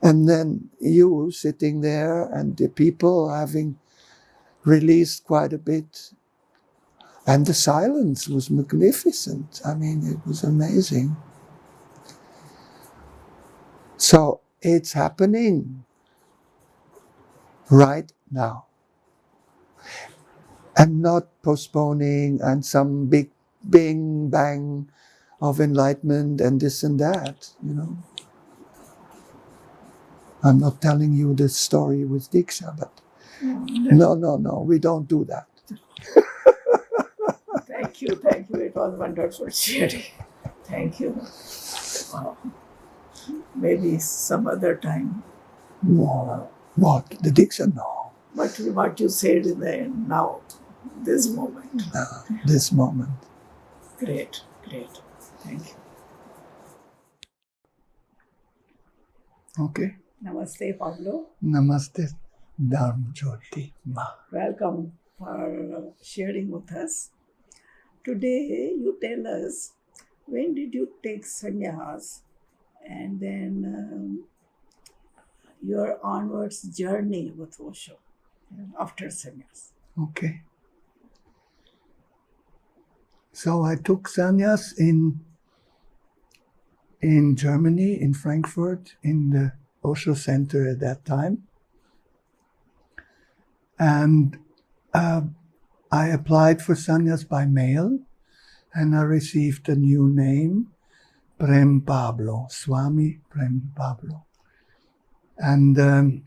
And then you sitting there and the people having released quite a bit. And the silence was magnificent. I mean, it was amazing. So it's happening right now. And not postponing and some big bing bang of enlightenment and this and that, you know. I'm not telling you the story with Diksha, but no, we don't do that. Thank you. It was wonderful sharing. Thank you. Maybe some other time. No. What? The Diksha? No. But what you said in the end now, this moment. No, this moment. Great. Thank you. Okay. Namaste, Pablo. Namaste, Dharm Jyoti. Ma. Welcome for sharing with us. Today, you tell us, when did you take sannyas, and then your onwards journey with Osho after sannyas. Okay. So I took sannyas in Germany, in Frankfurt, in the Osho Center at that time. And I applied for sannyas by mail, and I received a new name, Prem Pablo, Swami Prem Pablo. And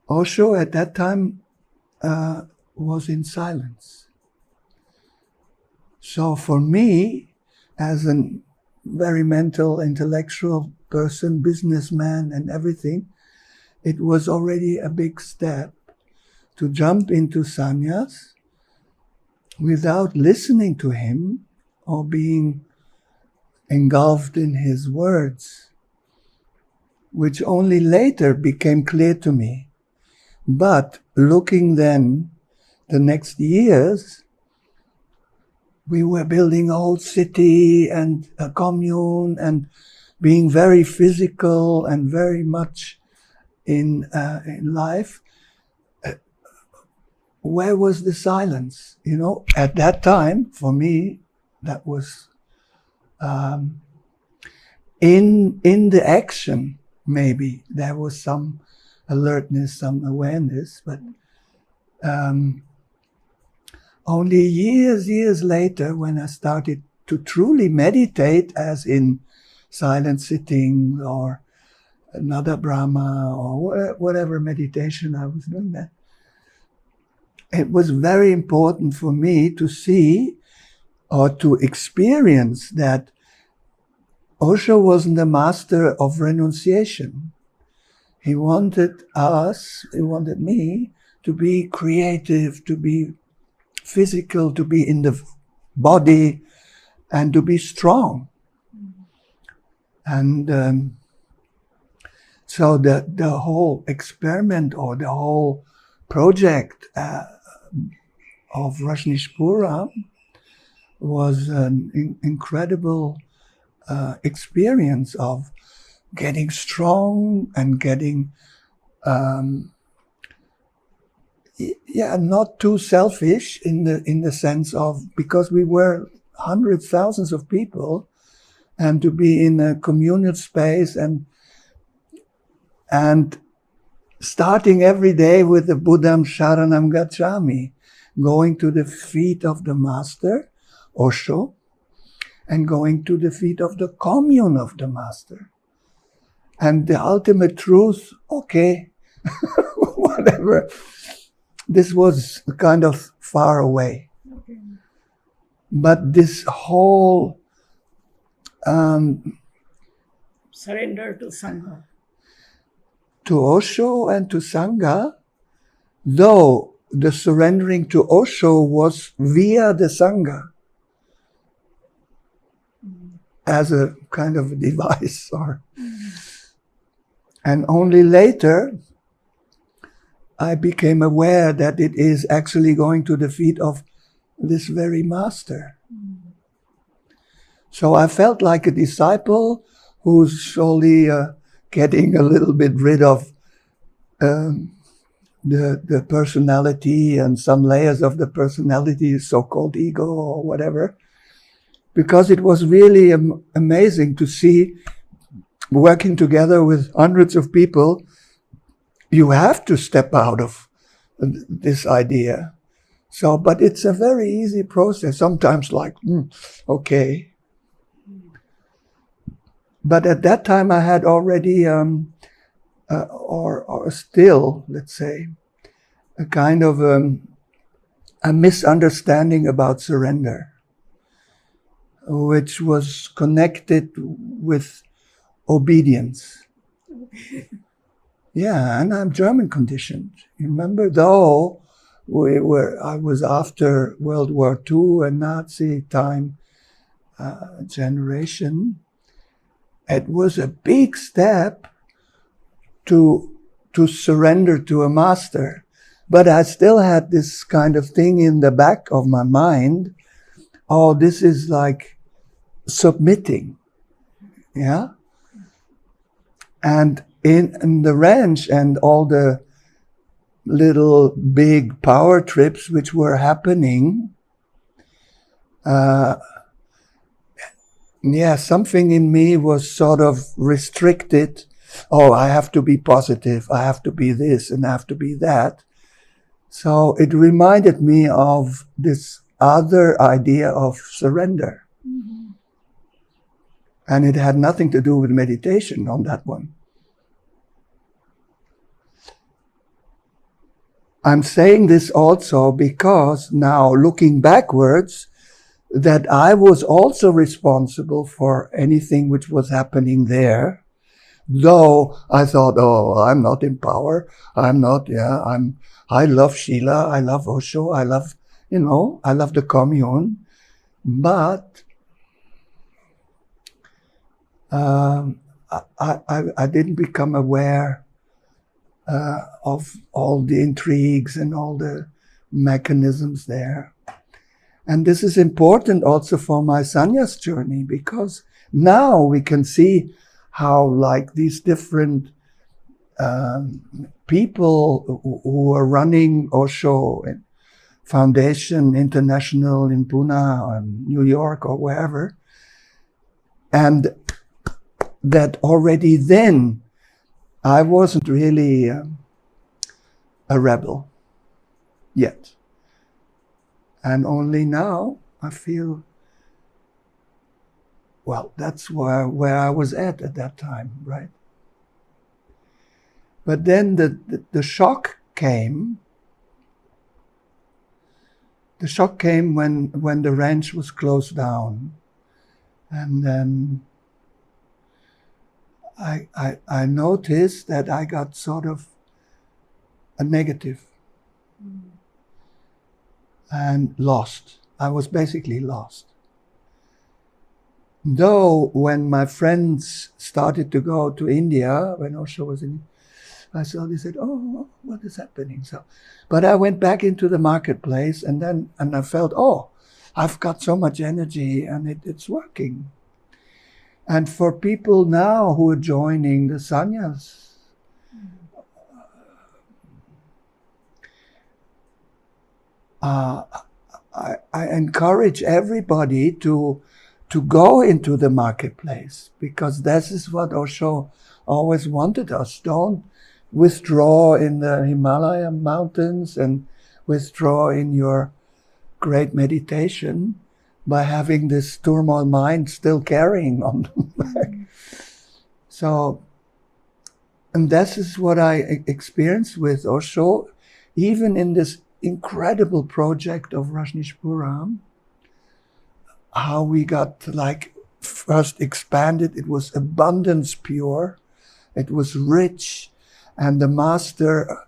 Osho at that time was in silence. So for me, as a very mental, intellectual person, businessman and everything, it was already a big step to jump into sannyas without listening to him or being engulfed in his words, which only later became clear to me. But looking then, the next years, we were building a whole city and a commune and being very physical and very much in life. Where was the silence? You know, at that time, for me, that was in the action. Maybe there was some alertness, some awareness, but only years later, when I started to truly meditate, as in silent sitting or another Brahma or whatever meditation I was doing there, it was very important for me to see or to experience that Osho wasn't the master of renunciation. He wanted me to be creative, to be physical, to be in the body, and to be strong. And so the whole experiment or the whole project of Rajneesh was an incredible experience of getting strong and getting not too selfish in the sense of, because we were hundreds, thousands of people, and to be in a communal space and starting every day with the Buddham Sharanam Gacchami, going to the feet of the master, Osho, and going to the feet of the commune of the master. And the ultimate truth, okay, whatever. This was kind of far away. Okay. But this whole surrender to Sangha. To Osho and to Sangha, though the surrendering to Osho was via the Sangha, as a kind of a device, and only later I became aware that it is actually going to the feet of this very master. So I felt like a disciple who's surely getting a little bit rid of the personality and some layers of the personality, so-called ego or whatever, because it was really amazing to see, working together with hundreds of people, you have to step out of this idea. So, but it's a very easy process. Sometimes like, okay. But at that time I had already, or still, let's say, a kind of a misunderstanding about surrender, which was connected with obedience. Yeah, and I'm German conditioned. Remember, though I was after World War II and Nazi time generation, it was a big step to surrender to a master. But I still had this kind of thing in the back of my mind. Oh, this is like submitting. Yeah? And in the ranch and all the little big power trips which were happening, something in me was sort of restricted. Oh, I have to be positive, I have to be this, and I have to be that. So it reminded me of this other idea of surrender. Mm-hmm. And it had nothing to do with meditation on that one. I'm saying this also because now, looking backwards, that I was also responsible for anything which was happening there. Though I thought, oh, I'm not in power. I love Sheila. I love Osho. I love the commune. But I didn't become aware of all the intrigues and all the mechanisms there. And this is important also for my sannyas journey, because now we can see how like these different people who are running Osho and Foundation International in Pune or New York or wherever, and that already then I wasn't really a rebel yet. And only now I feel, well, that's where I was at that time, right? But then the shock came. The shock came when the ranch was closed down. And then I noticed that I got sort of a negative and lost. I was basically lost. Though when my friends started to go to India, when Osho was in, I saw, they said, oh, what is happening? So, but I went back into the marketplace and I felt, oh, I've got so much energy and it's working. And for people now who are joining the sannyas, I encourage everybody to go into the marketplace, because this is what Osho always wanted us. Don't withdraw in the Himalayan mountains and withdraw in your great meditation by having this turmoil mind still carrying on the back. So, and this is what I experienced with Osho, even in this incredible project of Rajneesh Puram, how we got like first expanded. It was abundance pure, it was rich, and the master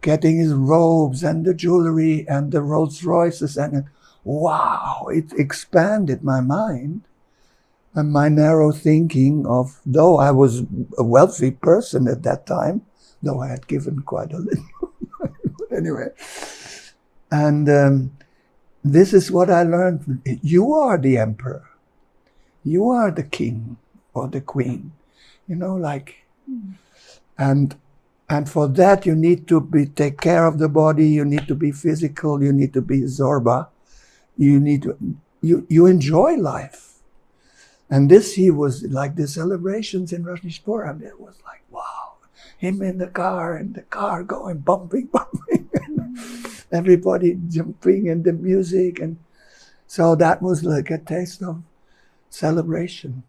getting his robes and the jewelry and the Rolls Royces, and wow, it expanded my mind and my narrow thinking of, though I was a wealthy person at that time, though I had given quite a little. Anyway, and this is what I learned. You are the emperor. You are the king or the queen. You know, like And for that you need to take care of the body, you need to be physical, you need to be zorba, you enjoy life. And this, he was like the celebrations in Rajneesh Puram, it was like, wow, him in the car and the car going bumping, everybody jumping and the music, and so that was like a taste of celebration.